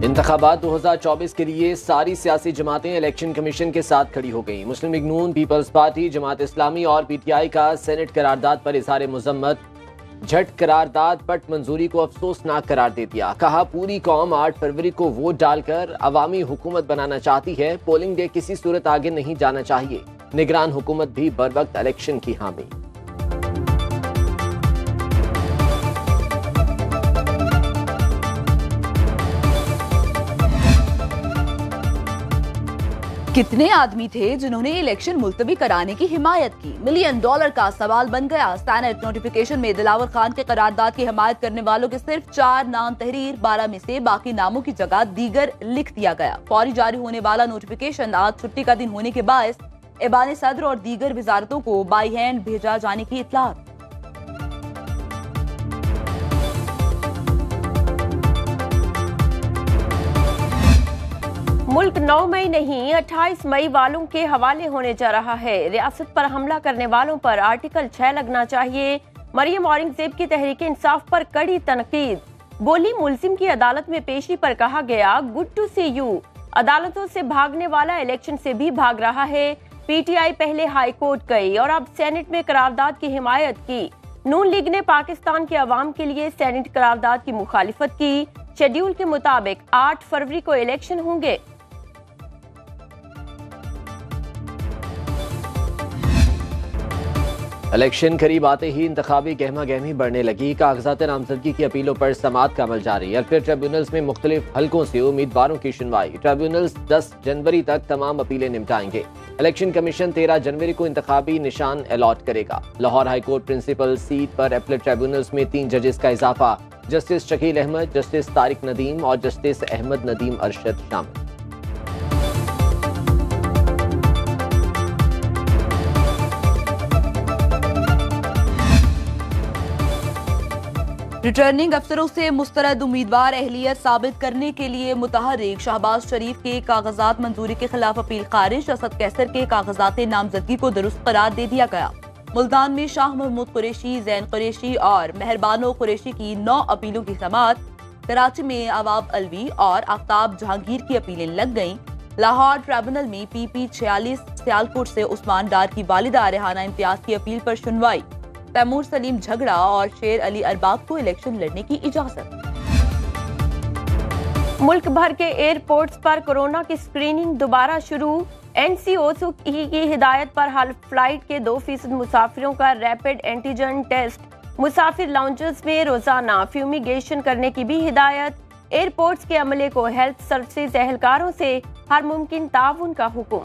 इंतखाबात 2024 के लिए सारी सियासी जमातें इलेक्शन कमीशन के साथ खड़ी हो गई। मुस्लिम लीग नून, पीपल्स पार्टी, जमात इस्लामी और पीटीआई का सेनेट करारदाद पर इजहार मुजम्मत। झट करारदाद पट मंजूरी को अफसोसनाक करार दे दिया। कहा पूरी कौम 8 फरवरी को वोट डालकर अवामी हुकूमत बनाना चाहती है। पोलिंग डे किसी सूरत आगे नहीं जाना चाहिए। निगरान हुकूमत भी बरवक्त इलेक्शन की हामी। कितने आदमी थे जिन्होंने इलेक्शन मुलतवी कराने की हिमायत की? $1 मिलियन का सवाल बन गया। सेनेट नोटिफिकेशन में दिलावर खान के करारदाद की हिमायत करने वालों के सिर्फ 4 नाम तहरीर, 12 में से बाकी नामों की जगह दीगर लिख दिया गया। फौरी जारी होने वाला नोटिफिकेशन आज छुट्टी का दिन होने के बायस ऐवान सदर और दीगर वजारतों को बाई हैंड भेजा जाने की इत्तलात। मुल्क 9 मई नहीं 28 मई वालों के हवाले होने जा रहा है। रियासत पर हमला करने वालों पर आर्टिकल 6 लगना चाहिए। मरियम औरंगजेब की तहरीक इंसाफ पर कड़ी तनकीद। बोली मुलजिम की अदालत में पेशी पर कहा गया गुड टू सी यू। अदालतों से भागने वाला इलेक्शन से भी भाग रहा है। पीटीआई पहले हाई कोर्ट गई और अब सेनेट में करारदाद की हिमायत की। नून लीग ने पाकिस्तान के अवाम के लिए सेनेट करारदाद की मुखालिफत की। शेड्यूल के मुताबिक 8 फरवरी को इलेक्शन होंगे। इलेक्शन करीब आते ही इंतखाबी गहमा गहमी बढ़ने लगी। कागजात नामजदगी की अपीलों पर समाअत का अमल जारी। अरफे ट्रिब्यूनल्स में मुख्तलिफ हलकों से उम्मीदवारों की सुनवाई। ट्रिब्यूनल्स 10 जनवरी तक तमाम अपीलें निपटाएंगे। इलेक्शन कमीशन 13 जनवरी को इंतखाबी निशान अलॉट करेगा। लाहौर हाईकोर्ट प्रिंसिपल सीट पर अपीलेट ट्रिब्यूनल्स में 3 जजेस का इजाफा। जस्टिस शकील अहमद, जस्टिस तारिक नदीम और जस्टिस अहमद नदीम अरशद शामिल। रिटर्निंग अफसरों से मुस्तरद उम्मीदवार अहलियत साबित करने के लिए मुतहर्रिक शहबाज शरीफ के कागजात मंजूरी के खिलाफ अपील खारिज। असद कैसर के कागजात नामजदगी को दुरुस्त करार दे दिया गया। मुल्तान में शाह महमूद कुरैशी, जैन कुरैशी और मेहरबानो कुरैशी की 9 अपीलों की समाअत। कराची में अवाब अलवी और आफ्ताब जहांगीर की अपीलें लग गईं। लाहौर ट्रिब्यूनल में PP 46 सियालकोट से उस्मान डार की वालिदा रेहाना इम्तियाज की अपील पर सुनवाई। तैमूर सलीम झगड़ा और शेर अली अरबाब को इलेक्शन लड़ने की इजाजत। मुल्क भर के एयरपोर्ट्स पर कोरोना की स्क्रीनिंग दोबारा शुरू। NCOC की हिदायत पर हर फ्लाइट के 2% मुसाफिरों का रैपिड एंटीजन टेस्ट। मुसाफिर लाउंजेस में रोजाना फ्यूमिगेशन करने की भी हिदायत। एयरपोर्ट्स के अमले को हेल्थ सर्विसेज एहलकारों से हर मुमकिन ताउन का हुक्म।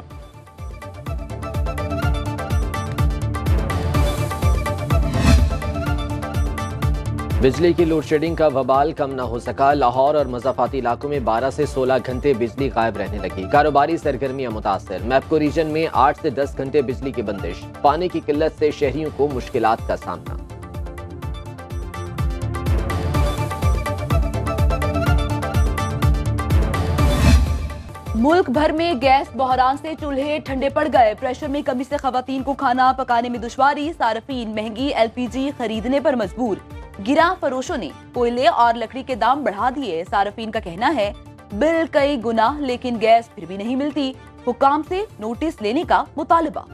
बिजली की लोड शेडिंग का वबाल कम न हो सका। लाहौर और मज़ाफाती इलाकों में 12 से 16 घंटे बिजली गायब रहने लगी। कारोबारी सरगर्मियां मुतासर। मैप्को रीजन में 8 से 10 घंटे बिजली की बंदिश। पानी की किल्लत से शहरियों को मुश्किलात का सामना। मुल्क भर में गैस बहरान से चूल्हे ठंडे पड़ गए। प्रेशर में कमी से खवातीन को खाना पकाने में दुश्वारी। सार्फिन महंगी LPG खरीदने पर मजबूर। गिरा फरोशों ने कोयले और लकड़ी के दाम बढ़ा दिए। सार्फिन का कहना है बिल कई गुना लेकिन गैस फिर भी नहीं मिलती। हुकाम से नोटिस लेने का मुतालबा।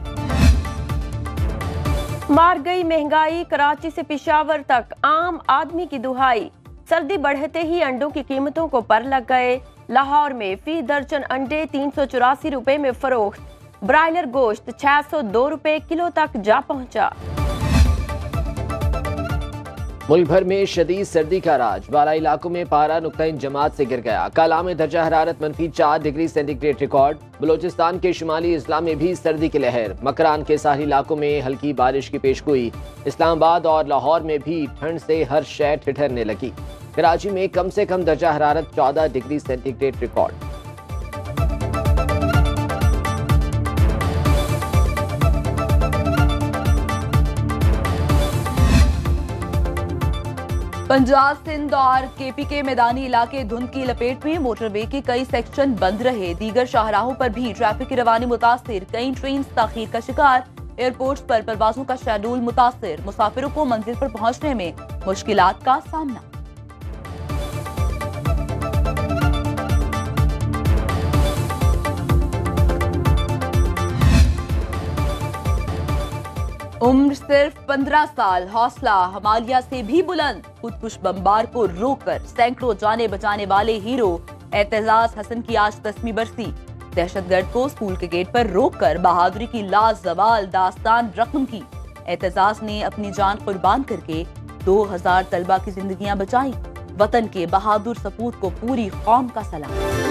मार गई महंगाई। कराची से पेशावर तक आम आदमी की दुहाई। सर्दी बढ़ते ही अंडों की कीमतों को पर लग गए। लाहौर में फी दर्जन अंडे 384 रुपए में फरोख्त। ब्रायलर गोश्त 602 रुपए किलो तक जा पहुंचा। मुल्क भर में शदीद सर्दी का राज। बाला इलाकों में पारा नुक्ता जमात से गिर गया। काला में दर्जा हरारत -4 डिग्री सेंटीग्रेड रिकॉर्ड। बलोचिस्तान के शुमाली इस्लाम में भी सर्दी की लहर। मकरान के साहिल इलाकों में हल्की बारिश की पेशगोई। इस्लामाबाद और लाहौर में भी ठंड से हर शय ठिठरने लगी। कराची में कम से कम दर्जा हरारत 14 degree centigrade record. Punjab, Sindh और KP के मैदानी इलाके धुंध की लपेट में। मोटरवे के कई सेक्शन बंद रहे। दीगर शाहराहों पर भी ट्रैफिक की रवानी मुतासिर। कई ट्रेन ताखीर का शिकार। एयरपोर्ट्स पर परवाजों का शेड्यूल मुतासिर। मुसाफिरों को मंजिल पर पहुंचने में मुश्किलात का सामना। उम्र सिर्फ 15 साल, हौसला हिमालय से भी बुलंद। खुदकुश बमबार को रोककर सैकड़ों जाने बचाने वाले हीरो एतजाज हसन की आज 10वीं बरसी। दहशतगर्द को स्कूल के गेट पर रोककर बहादुरी की लाजवाल दास्तान रकम की। एतजाज ने अपनी जान कुर्बान करके 2000 तलबा की जिंदगियां बचाई। वतन के बहादुर सपूत को पूरी कौम का सलाम।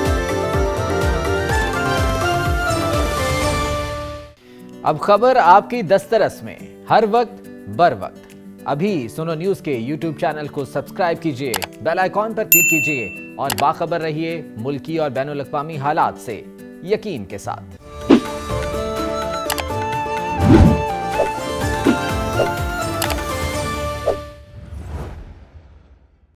अब खबर आपकी दस्तरस में, हर वक्त बर वक्त। अभी सुनो न्यूज के YouTube चैनल को सब्सक्राइब कीजिए, बेल आइकॉन पर क्लिक कीजिए और बाखबर रहिए मुल्की और बैनुल अक़वामी हालात से यकीन के साथ।